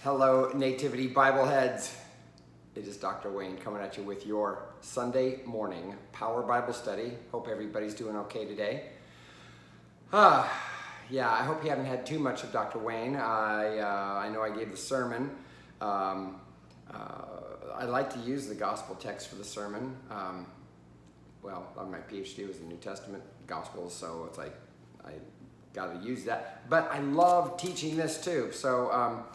Hello, Nativity Bible heads. It is Dr. Wayne coming at you with your Sunday morning Power Bible Study. Hope everybody's doing okay today. Yeah, I hope you haven't had too much of Dr. Wayne. I know I gave the sermon. I like to use the gospel text for the sermon. Well, on my PhD was the New Testament Gospels, so it's like I got to use that. But I love teaching this too. So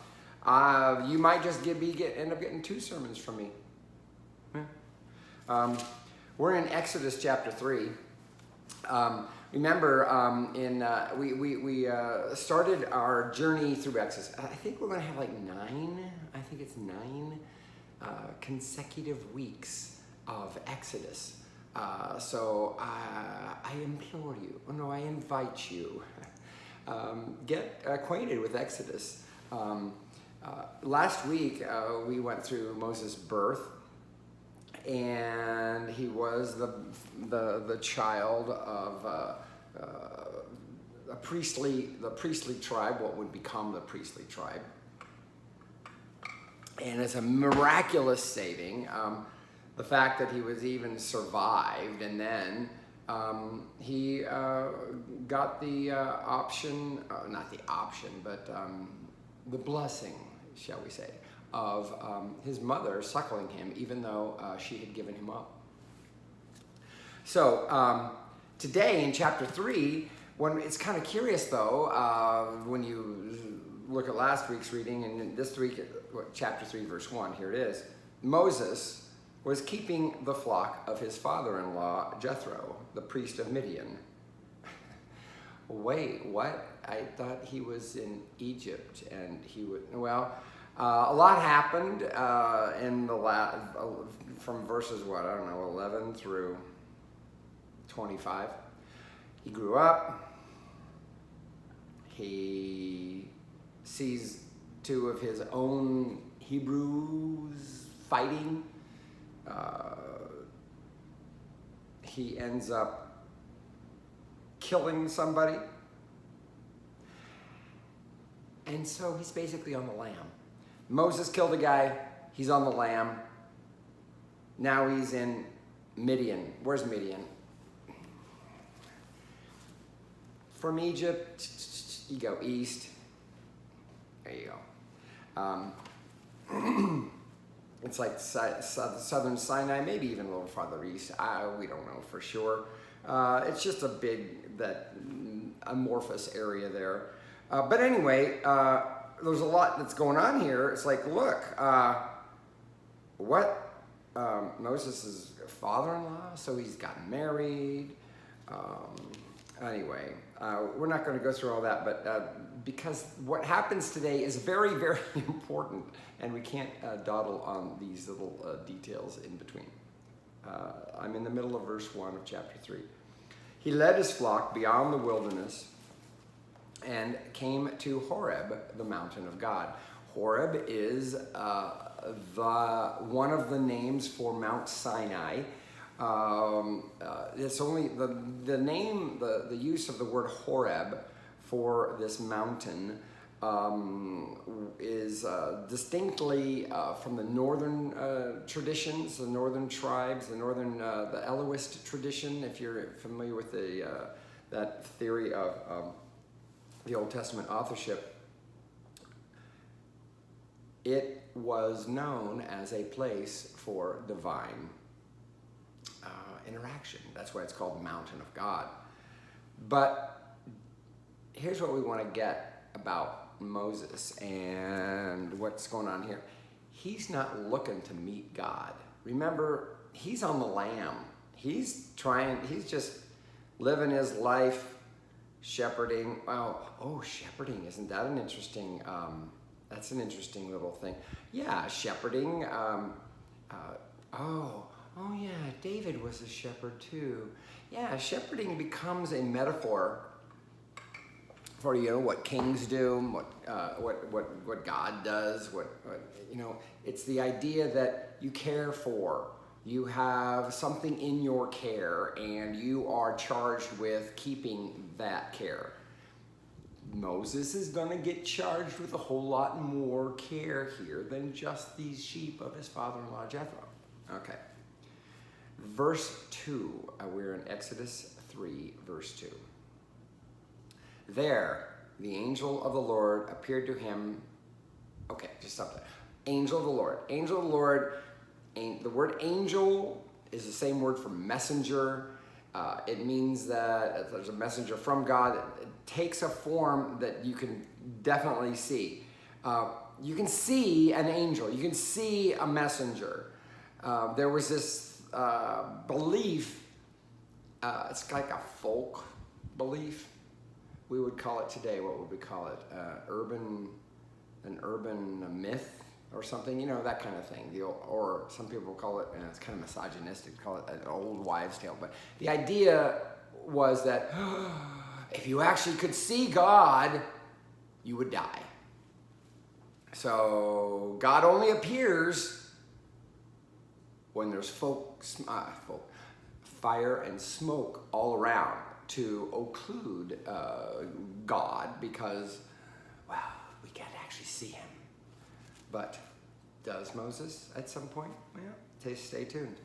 you might just end up getting two sermons from me. Yeah. We're in Exodus chapter 3. Remember, we started our journey through Exodus. I think we're going to have like nine consecutive weeks of Exodus. So I implore you, I invite you, get acquainted with Exodus. Last week we went through Moses' birth, and he was the child of the priestly tribe, what would become the priestly tribe, and it's a miraculous saving. The fact that he was even survived, and then he got the the blessing, shall we say, of his mother suckling him, even though she had given him up. So today in chapter 3, when it's kind of curious though, when you look at last week's reading, and this week, chapter 3, verse 1, here it is. Moses was keeping the flock of his father-in-law, Jethro, the priest of Midian. Wait, what? I thought he was in Egypt, and he would, a lot happened in from verses, 11 through 25. He grew up. He sees two of his own Hebrews fighting. He ends up killing somebody. And so he's basically on the lam. Moses killed a guy, he's on the lam. Now he's in Midian. Where's Midian? From Egypt, you go east. There you go. It's like southern Sinai, maybe even a little farther east. We don't know for sure. It's just a big, amorphous area there. But anyway, there's a lot that's going on here. It's like, look, Moses' father-in-law, so he's gotten married. Anyway, we're not going to go through all that, but because what happens today is very, very important, and we can't dawdle on these little details in between. I'm in the middle of verse 1 of chapter 3. He led his flock beyond the wilderness and came to Horeb, the mountain of God. Horeb is one of the names for Mount Sinai. It's only the use of the word Horeb for this mountain is distinctly from the northern traditions, the northern tribes, the Elohist tradition. If you're familiar with that theory of the Old Testament authorship, it was known as a place for divine interaction. That's why it's called the Mountain of God. But here's what we want to get about Moses and what's going on here. He's not looking to meet God. Remember, he's on the lam. He's just living his life shepherding. Shepherding, isn't that an interesting, that's an interesting little thing. Yeah, shepherding. Yeah, David was a shepherd too. Yeah, shepherding becomes a metaphor for what kings do, what God does, it's the idea that you care for. You have something in your care, and you are charged with keeping that care. Moses is going to get charged with a whole lot more care here than just these sheep of his father-in-law Jethro. Okay. Verse 2, we're in Exodus 3, verse 2. There, the angel of the Lord appeared to him. Okay, just stop there. Angel of the Lord. Angel of the Lord. The word angel is the same word for messenger. It means that there's a messenger from God. It takes a form that you can definitely see. You can see an angel. You can see a messenger. There was this belief. It's like a folk belief. We would call it today. What would we call it? An urban myth or something. You know, that kind of thing. Or some people call it, and it's kind of misogynistic, call it an old wives' tale. But the idea was that if you actually could see God, you would die. So God only appears when there's fire and smoke all around to occlude God, because, well, we can't actually see him. But does Moses at some point? Well, stay tuned.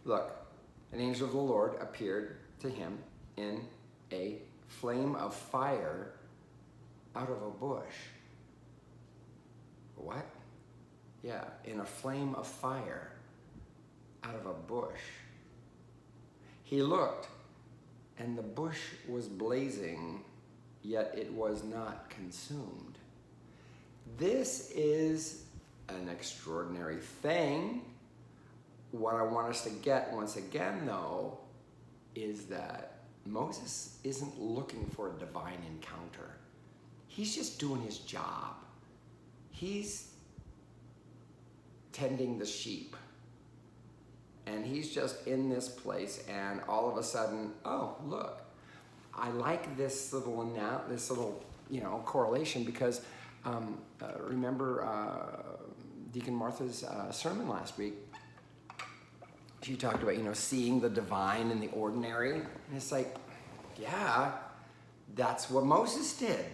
Look, an angel of the Lord appeared to him in a flame of fire out of a bush. What? Yeah, in a flame of fire out of a bush. He looked, and the bush was blazing, yet it was not consumed. This is an extraordinary thing. What I want us to get once again, though, is that Moses isn't looking for a divine encounter. He's just doing his job. He's tending the sheep. And he's just in this place, and all of a sudden, oh, look, I like this little correlation, because remember Deacon Martha's sermon last week? She talked about, seeing the divine in the ordinary. And it's like, yeah, that's what Moses did.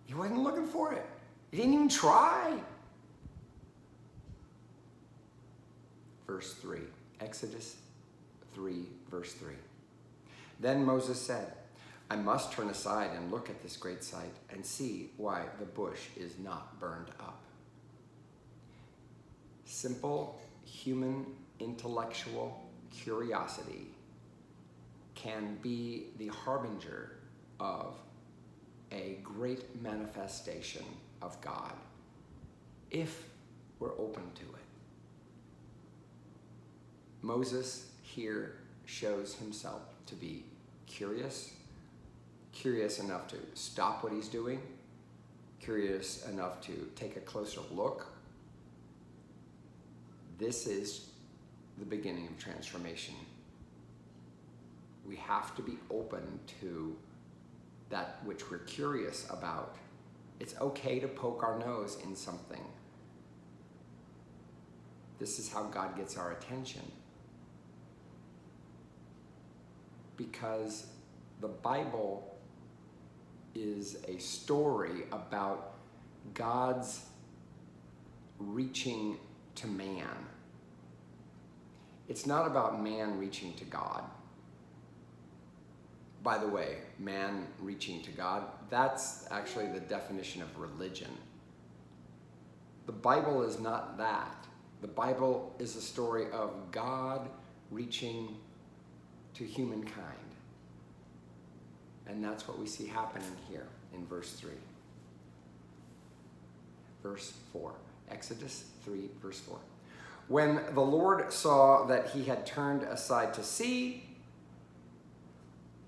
He wasn't looking for it. He didn't even try. Verse 3, Exodus 3, verse 3. Then Moses said, I must turn aside and look at this great sight and see why the bush is not burned up. Simple human intellectual curiosity can be the harbinger of a great manifestation of God if we're open to it. Moses here shows himself to be curious enough to stop what he's doing, curious enough to take a closer look. This is the beginning of transformation. We have to be open to that which we're curious about. It's okay to poke our nose in something. This is how God gets our attention. Because the Bible is a story about God's reaching to man. It's not about man reaching to God. By the way, man reaching to God, that's actually the definition of religion. The Bible is not that. The Bible is a story of God reaching to humankind. And that's what we see happening here in verse 3. Verse 4. Exodus 3, verse 4. When the Lord saw that he had turned aside to see,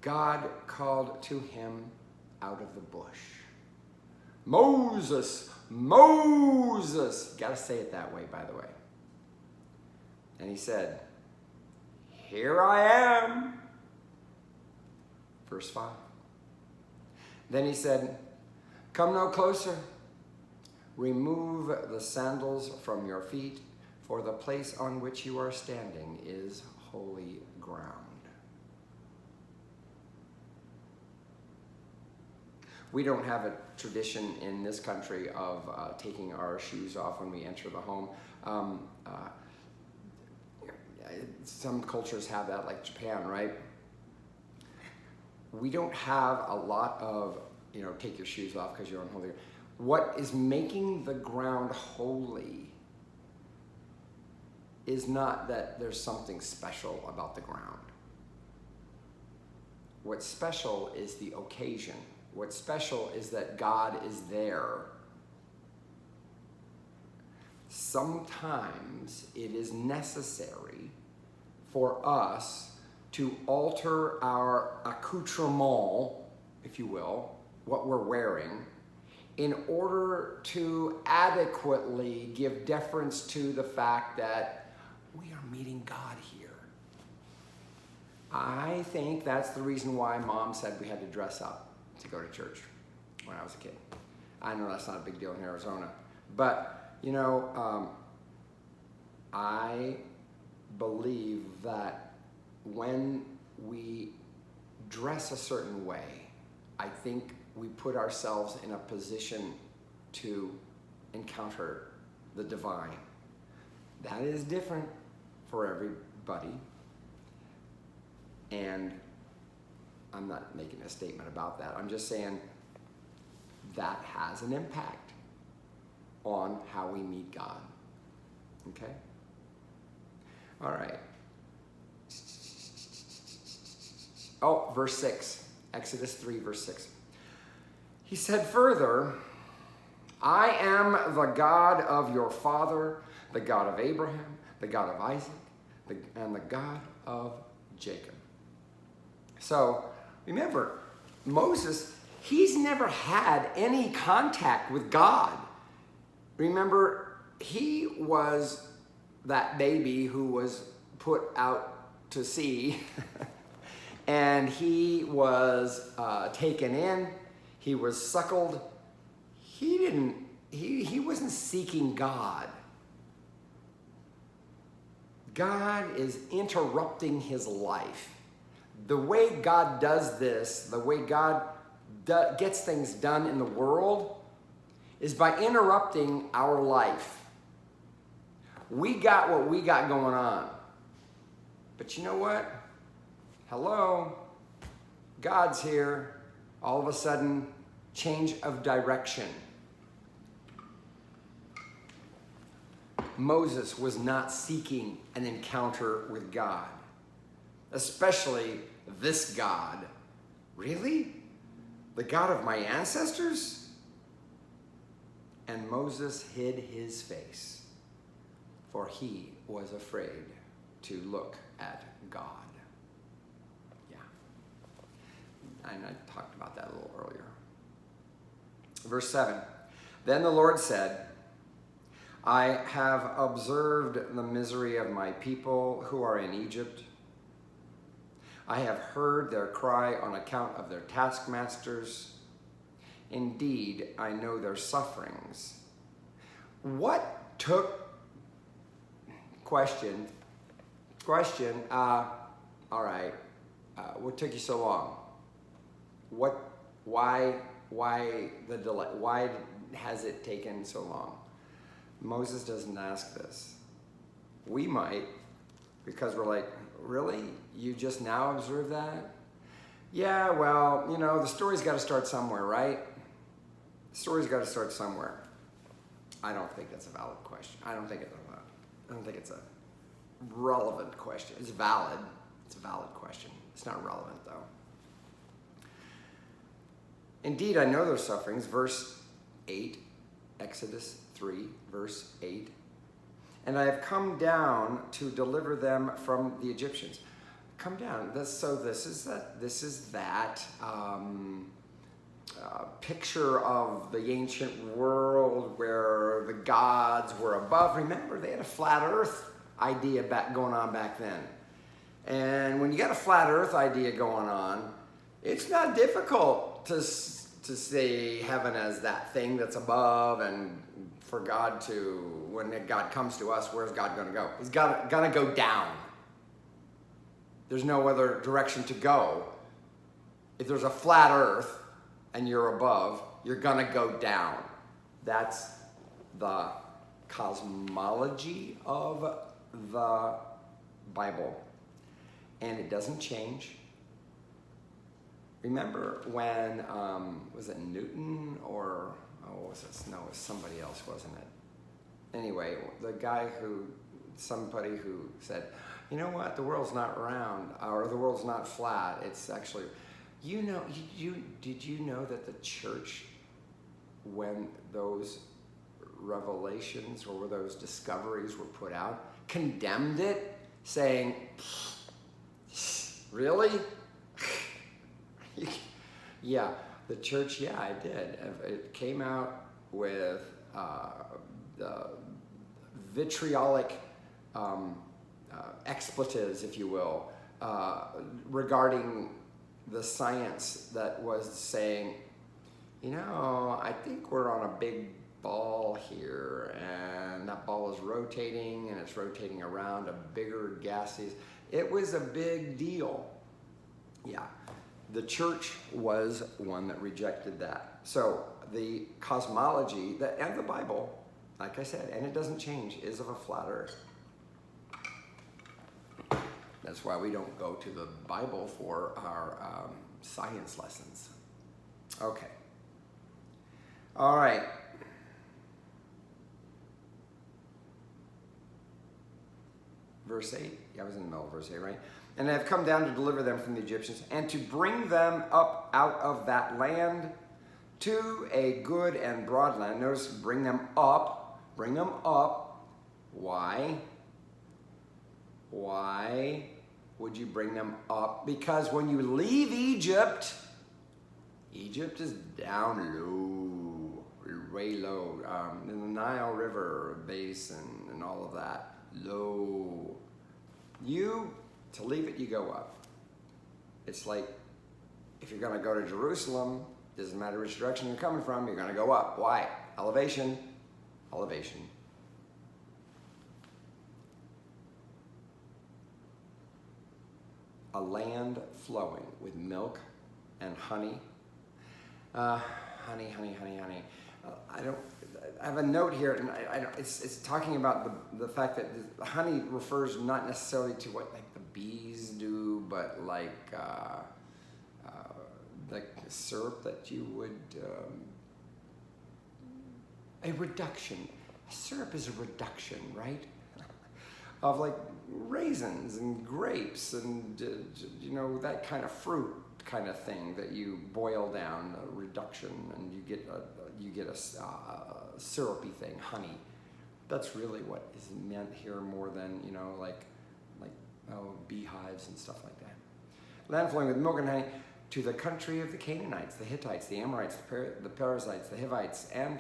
God called to him out of the bush. Moses, Moses. Got to say it that way, by the way. And he said, here I am. Verse 5. Then he said, come no closer. Remove the sandals from your feet, for the place on which you are standing is holy ground. We don't have a tradition in this country of taking our shoes off when we enter the home. Some cultures have that, like Japan, right? We don't have a lot of, take your shoes off because you're unholy. What is making the ground holy is not that there's something special about the ground. What's special is the occasion. What's special is that God is there. Sometimes it is necessary for us to alter our accoutrement, if you will, what we're wearing, in order to adequately give deference to the fact that we are meeting God here. I think that's the reason why Mom said we had to dress up to go to church when I was a kid. I know that's not a big deal in Arizona, but I believe that when we dress a certain way, I think we put ourselves in a position to encounter the divine. That is different for everybody. And I'm not making a statement about that. I'm just saying that has an impact on how we meet God. Okay? All right. Oh, verse 6. Exodus 3, verse 6. He said further, I am the God of your father, the God of Abraham, the God of Isaac, and the God of Jacob. So, remember, Moses, he's never had any contact with God. Remember, he was that baby who was put out to sea and he was taken in, he was suckled. He wasn't seeking God. God is interrupting his life. The way God does this, the way God gets things done in the world, is by interrupting our life. We got what we got going on. But you know what? Hello? God's here. All of a sudden, change of direction. Moses was not seeking an encounter with God, especially this God. Really? The God of my ancestors? And Moses hid his face, for he was afraid to look at God. Yeah. And I talked about that a little earlier. Verse 7. Then the Lord said, I have observed the misery of my people who are in Egypt. I have heard their cry on account of their taskmasters. Indeed, I know their sufferings. What took, question, all right, what took you so long? Why the delay? Why has it taken so long? Moses doesn't ask this. We might, because we're like, really? You just now observe that? Yeah, well, the story's got to start somewhere, right? The story's got to start somewhere. I don't think that's a valid question. I don't think it's a relevant question. It's valid. It's a valid question. It's not relevant, though. Indeed, I know their sufferings. Verse 8, Exodus 3, verse 8. And I have come down to deliver them from the Egyptians. Come down. This is that picture of the ancient world where the gods were above. Remember, they had a flat earth idea going on back then. And when you got a flat earth idea going on, it's not difficult to see heaven as that thing that's above, and for God to, when God comes to us, where's God going to go? He's going to go down. There's no other direction to go. If there's a flat earth, and you're above, you're gonna go down. That's the cosmology of the Bible. And it doesn't change. Remember when, was it Newton or, oh, was it? No, it was somebody else, wasn't it? Anyway, the guy somebody who said, you know what, the world's not round, or the world's not flat, it's actually, did you know that the church, when those revelations or those discoveries were put out, condemned it, saying, really? Yeah, the church, yeah, I did. It came out with the vitriolic expletives, if you will, regarding the science that was saying, you know, I think we're on a big ball here, and that ball is rotating, and it's rotating around a bigger gaseous. It was a big deal. Yeah. The church was one that rejected that. So the cosmology and the Bible, like I said, and it doesn't change, is of a flat earth. That's why we don't go to the Bible for our science lessons. Okay. All right. Verse 8. Yeah, I was in the middle of verse 8, right? And I have come down to deliver them from the Egyptians and to bring them up out of that land to a good and broad land. Notice, bring them up. Bring them up. Why? Why would you bring them up? Because when you leave Egypt, Egypt is down low, way low. In the Nile River basin and all of that, low. To leave it, you go up. It's like if you're going to go to Jerusalem, doesn't matter which direction you're coming from, you're going to go up. Why? Elevation, elevation. A land flowing with milk and honey. Honey. I have a note here, and it's talking about the fact that the honey refers not necessarily to what like the bees do, but like syrup that you would a reduction. Syrup is a reduction, right? Of like raisins and grapes and that kind of fruit kind of thing that you boil down, a reduction, and you get a syrupy thing, honey. That's really what is meant here more than beehives and stuff like that. Land flowing with milk and honey to the country of the Canaanites, the Hittites, the Amorites, the Perizzites, the Hivites, and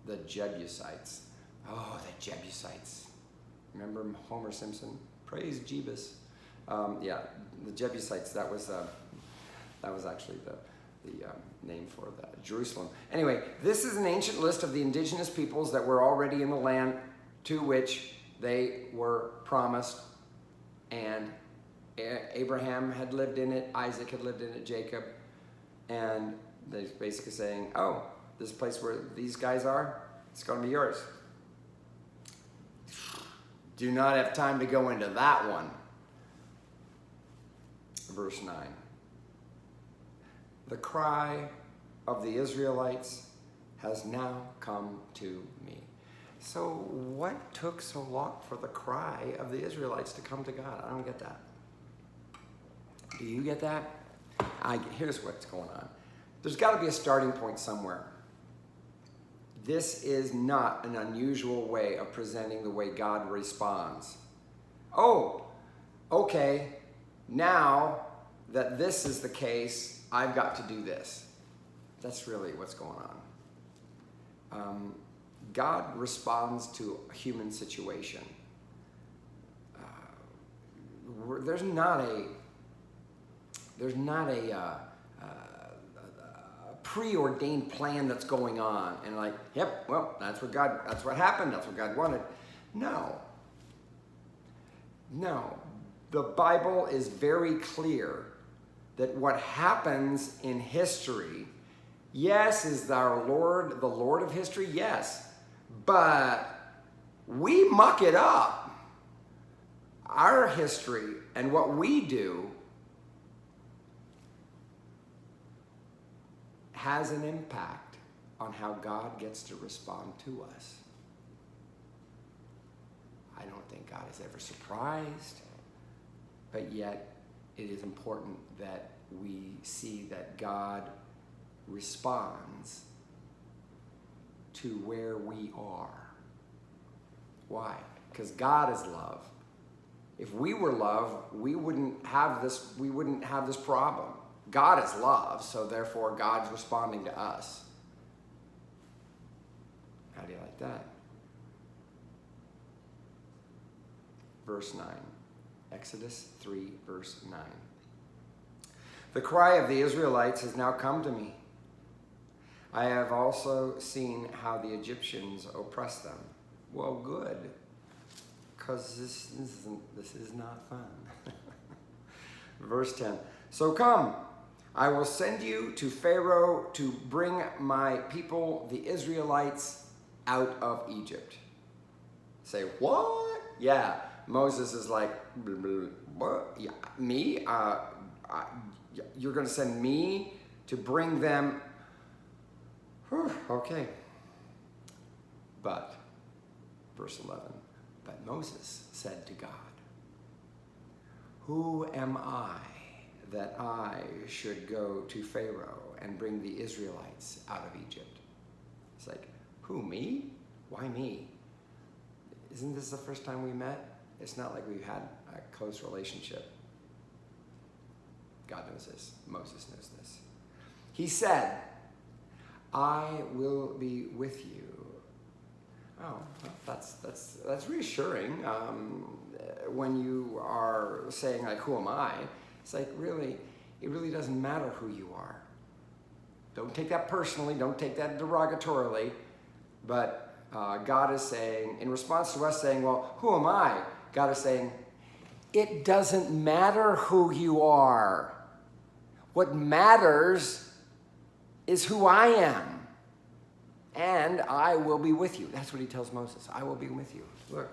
the Jebusites. Oh, the Jebusites. Remember Homer Simpson? Praise Jebus. The Jebusites, that was actually the name for Jerusalem. Anyway, this is an ancient list of the indigenous peoples that were already in the land to which they were promised. And Abraham had lived in it, Isaac had lived in it, Jacob. And they're basically saying, oh, this place where these guys are, it's going to be yours. Do not have time to go into that one. Verse 9. The cry of the Israelites has now come to me. So what took so long for the cry of the Israelites to come to God? I don't get that. Do you get that? Here's what's going on. There's got to be a starting point somewhere. This is not an unusual way of presenting the way God responds. Oh, okay, now that this is the case, I've got to do this. That's really what's going on. God responds to a human situation. There's not a preordained plan that's going on, and like, yep, well, that's what happened, that's what God wanted. No. The Bible is very clear that what happens in history Yes, is our Lord the Lord of history? Yes. But we muck it up. Our history and what we do has an impact on how God gets to respond to us. I don't think God is ever surprised, but yet it is important that we see that God responds to where we are. Why? Because God is love. If we were love, we wouldn't have this problem. God is love, so therefore God's responding to us. How do you like that? Verse 9. Exodus 3, verse 9. The cry of the Israelites has now come to me. I have also seen how the Egyptians oppress them. Well, good, because this is not fun. Verse 10. So come, I will send you to Pharaoh to bring my people, the Israelites, out of Egypt. Say, what? Yeah. Moses is like, what? Yeah, me? You're going to send me to bring them? Whew, okay. But, verse 11, but Moses said to God, who am I that I should go to Pharaoh and bring the Israelites out of Egypt? It's like, who, me? Why me? Isn't this the first time we met? It's not like we've had a close relationship. God knows this. Moses knows this. He said, I will be with you. Oh, well, that's reassuring. When you are saying, like, who am I? It's like, really, it really doesn't matter who you are. Don't take that personally. Don't take that derogatorily. But God is saying, in response to us saying, well, who am I? God is saying, it doesn't matter who you are. What matters is who I am. And I will be with you. That's what he tells Moses. I will be with you. Look,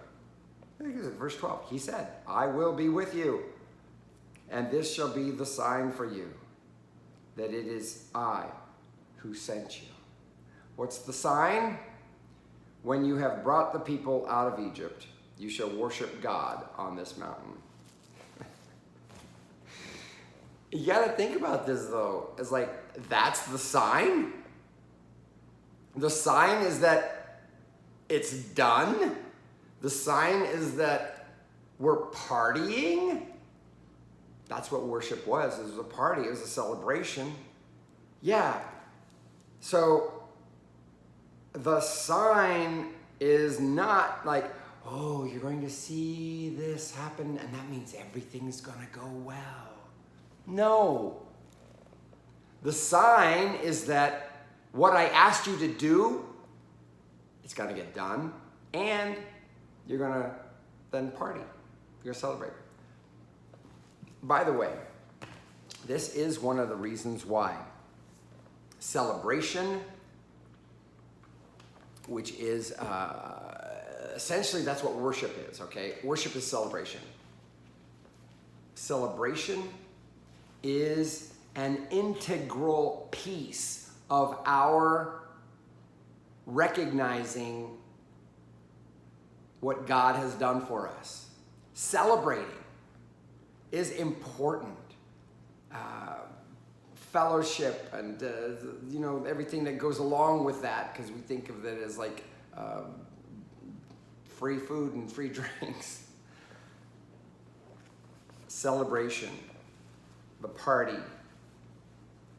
I think it's verse 12. He said, I will be with you. And this shall be the sign for you, that it is I who sent you. What's the sign? When you have brought the people out of Egypt, you shall worship God on this mountain. You got to think about this, though. It's like, that's the sign? The sign is that it's done? The sign is that we're partying? That's what worship was. It was a party. It was a celebration. Yeah. So the sign is not like, oh, you're going to see this happen, and that means everything's going to go well. No. The sign is that what I asked you to do, it's going to get done, and you're going to then party. You're going to celebrate. By the way, this is one of the reasons why celebration, which is essentially that's what worship is, okay? Worship is celebration. Celebration is an integral piece of our recognizing what God has done for us. Celebrating is important. Fellowship and everything that goes along with that, because we think of it as like free food and free drinks. Celebration, the party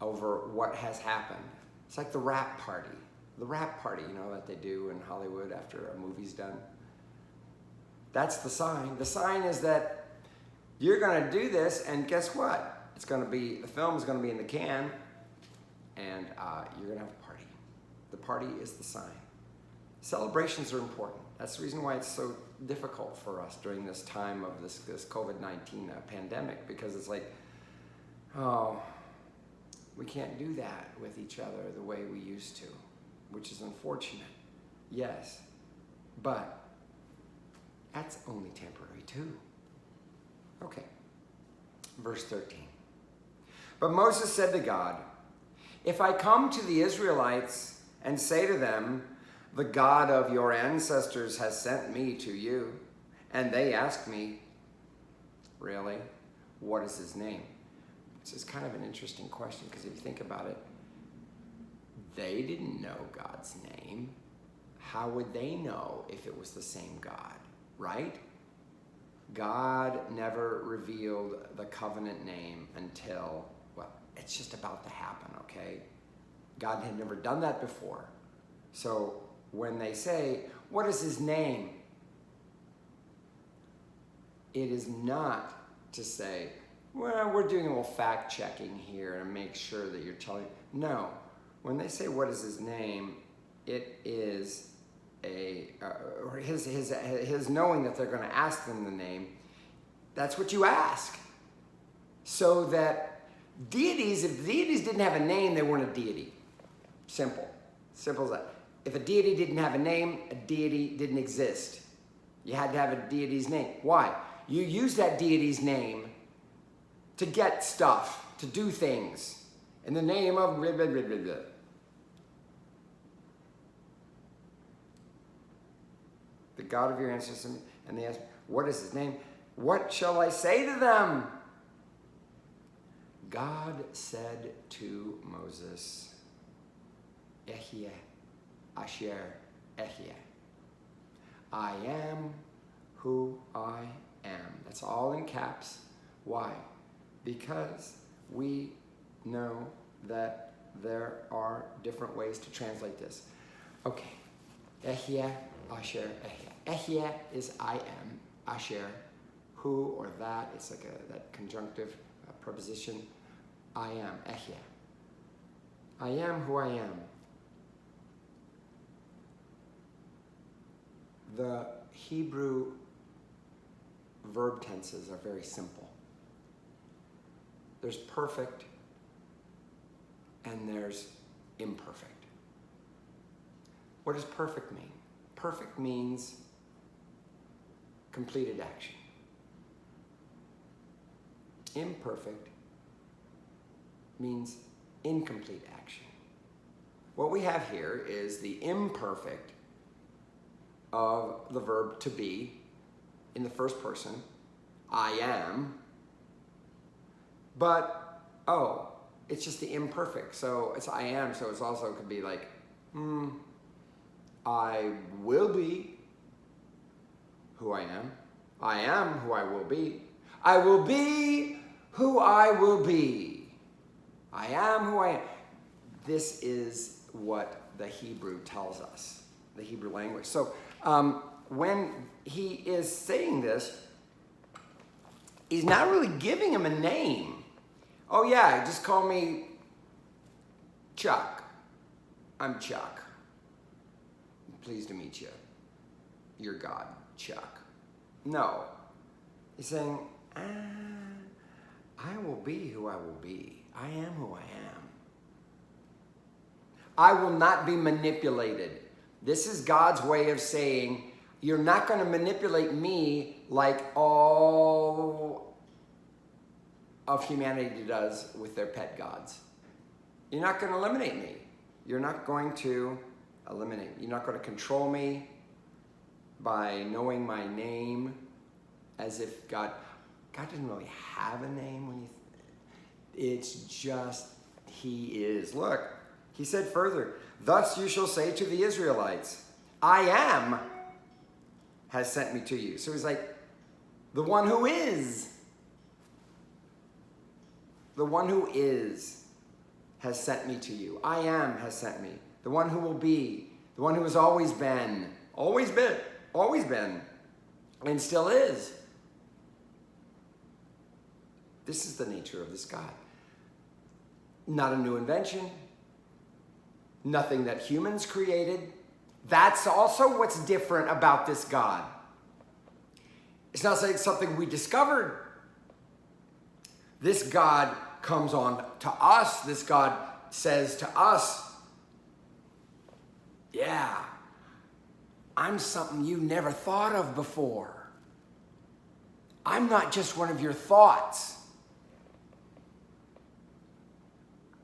over what has happened. It's like the wrap party. The wrap party, that they do in Hollywood after a movie's done. That's the sign. The sign is that you're going to do this, and guess what? The film is going to be in the can, and you're going to have a party. The party is the sign. Celebrations are important. That's the reason why it's so difficult for us during this time of this COVID-19 pandemic, because it's like, oh, We can't do that with each other the way we used to, which is unfortunate. Yes, but that's only temporary too. Okay, verse 13. But Moses said to God, if I come to the Israelites and say to them, the God of your ancestors has sent me to you, and they ask me, really, what is his name? This is kind of an interesting question, because if you think about it, they didn't know God's name. How would they know if it was the same God, right? God never revealed the covenant name until, well, it's just about to happen, okay? God had never done that before. So when they say, what is his name? It is not to say, well, we're doing a little fact checking here and make sure that you're telling. No, when they say what is his name, it is his knowing that they're going to ask them the name. That's what you ask. So that deities, if deities didn't have a name, they weren't a deity. Simple as that. If a deity didn't have a name, a deity didn't exist. You had to have a deity's name. Why? You use that deity's name to get stuff, to do things in the name of blah, blah, blah, blah, blah. The God of your ancestors, and they ask, what is his name? What shall I say to them? God said to Moses, Ehyeh, Asher, Ehyeh. I am who I am. That's all in caps. Why? Because we know that there are different ways to translate this. Okay. Ehyeh, Asher, Ehyeh. Ehyeh is I am. Asher, who or that. It's like that conjunctive preposition. I am. Ehyeh. I am who I am. The Hebrew verb tenses are very simple. There's perfect and there's imperfect. What does perfect mean? Perfect means completed action. Imperfect means incomplete action. What we have here is the imperfect of the verb to be in the first person, I am, but, it's just the imperfect. So it's I am, so it's also could be like, I will be who I am. I am who I will be. I will be who I will be. I am who I am. This is what the Hebrew tells us, the Hebrew language. So when he is saying this, he's not really giving him a name. Oh yeah, just call me Chuck. I'm Chuck. Pleased to meet you. You're God, Chuck. No. He's saying, I will be who I will be. I am who I am. I will not be manipulated. This is God's way of saying, you're not going to manipulate me like all of humanity does with their pet gods. You're not going to eliminate me. You're not going to eliminate me. You're not going to control me by knowing my name as if God doesn't really have a name when it's just he is. Look, he said further, thus you shall say to the Israelites, I am has sent me to you. So he's like, the one who is. The one who is has sent me to you. I am has sent me. The one who will be. The one who has always been, and still is. This is the nature of this God. Not a new invention. Nothing that humans created. That's also what's different about this God. It's not like something we discovered. This God comes on to us. This God says to us, yeah, I'm something you never thought of before. I'm not just one of your thoughts.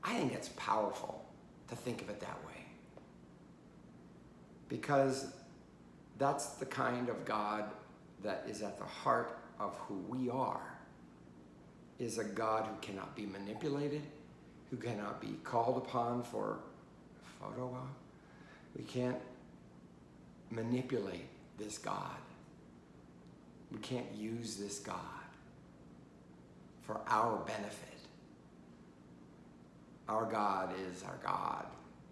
I think it's powerful to think of it that way, because that's the kind of God that is at the heart of who we are, is a God who cannot be manipulated, who cannot be called upon for photo op. We can't manipulate this God. We can't use this God for our benefit. Our God is our God.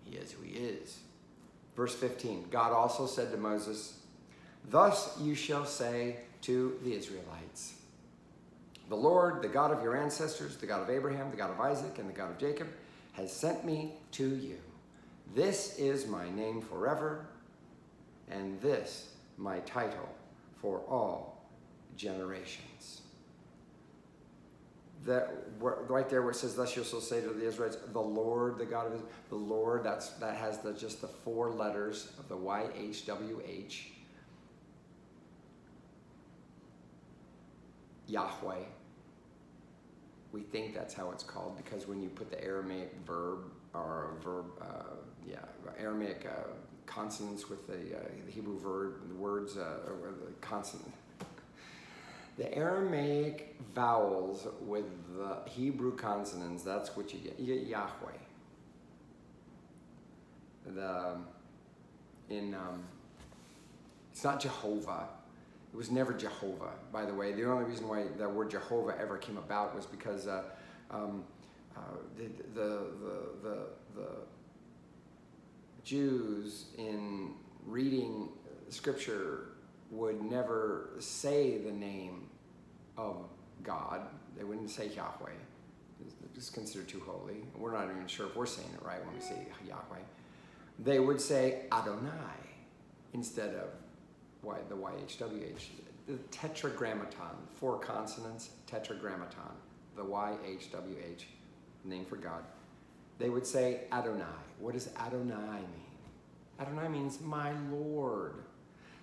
He is who he is. Verse 15, God also said to Moses, thus you shall say to the Israelites, the Lord, the God of your ancestors, the God of Abraham, the God of Isaac, and the God of Jacob, has sent me to you. This is my name forever, and this my title for all generations. That right there where it says, thus you shall say to the Israelites, the Lord, the God of Israel, the Lord, that has just the 4 letters of the YHWH, Yahweh. We think that's how it's called because when you put the Aramaic Aramaic consonants with the Hebrew words, or the consonant. The Aramaic vowels with the Hebrew consonants, that's what you get. You get Yahweh. It's not Jehovah. It was never Jehovah, by the way. The only reason why the word Jehovah ever came about was because the Jews, in reading scripture, would never say the name of God. They wouldn't say Yahweh. It's considered too holy. We're not even sure if we're saying it right when we say Yahweh. They would say Adonai instead of the YHWH. The tetragrammaton, 4 consonants, tetragrammaton, the YHWH, name for God. They would say Adonai. What does Adonai mean? Adonai means my Lord.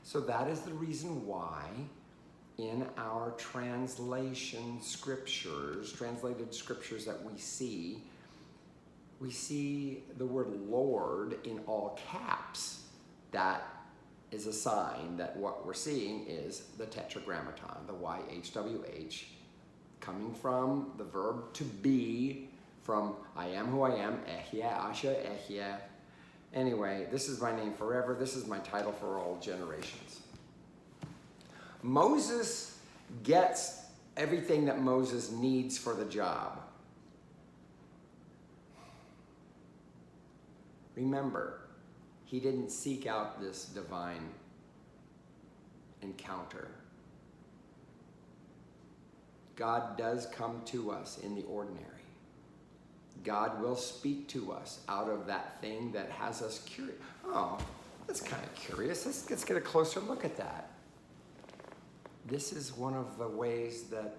So that is the reason why in our translated scriptures that we see the word Lord in all caps. That is a sign that what we're seeing is the tetragrammaton, the YHWH, coming from the verb to be, from I am who I am, Ehyeh, Asher, Ehyeh. Anyway, this is my name forever. This is my title for all generations. Moses gets everything that Moses needs for the job. Remember, he didn't seek out this divine encounter. God does come to us in the ordinary. God will speak to us out of that thing that has us curious. Oh, that's kind of curious. Let's get a closer look at that. This is one of the ways that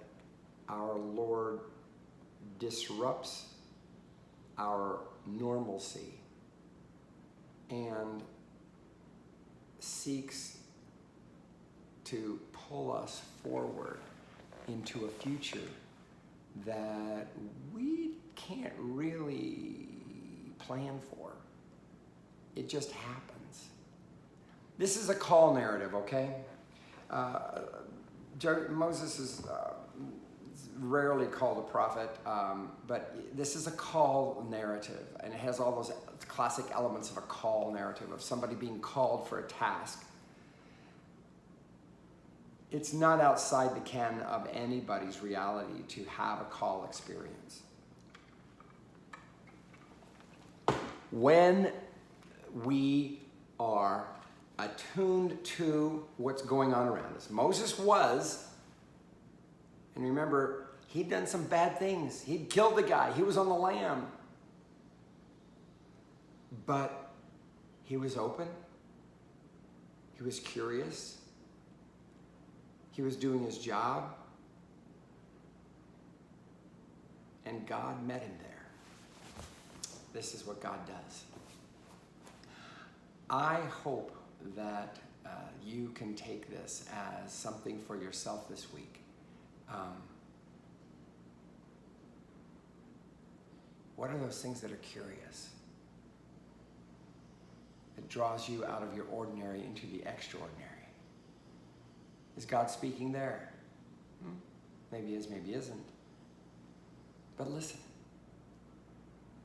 our Lord disrupts our normalcy and seeks to pull us forward into a future that we can't really plan for. It just happens. This is a call narrative, okay? Moses is rarely called a prophet, but this is a call narrative, and it has all those classic elements of a call narrative, of somebody being called for a task. It's not outside the ken of anybody's reality to have a call experience. When we are attuned to what's going on around us. Moses was, and remember, he'd done some bad things. He'd killed the guy. He was on the lam. But he was open. He was curious. He was doing his job. and God met him there. This is what God does. I hope that you can take this as something for yourself this week. What are those things that are curious? It draws you out of your ordinary into the extraordinary. Is God speaking there? Maybe he is, maybe he isn't. But listen.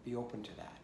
Be open to that.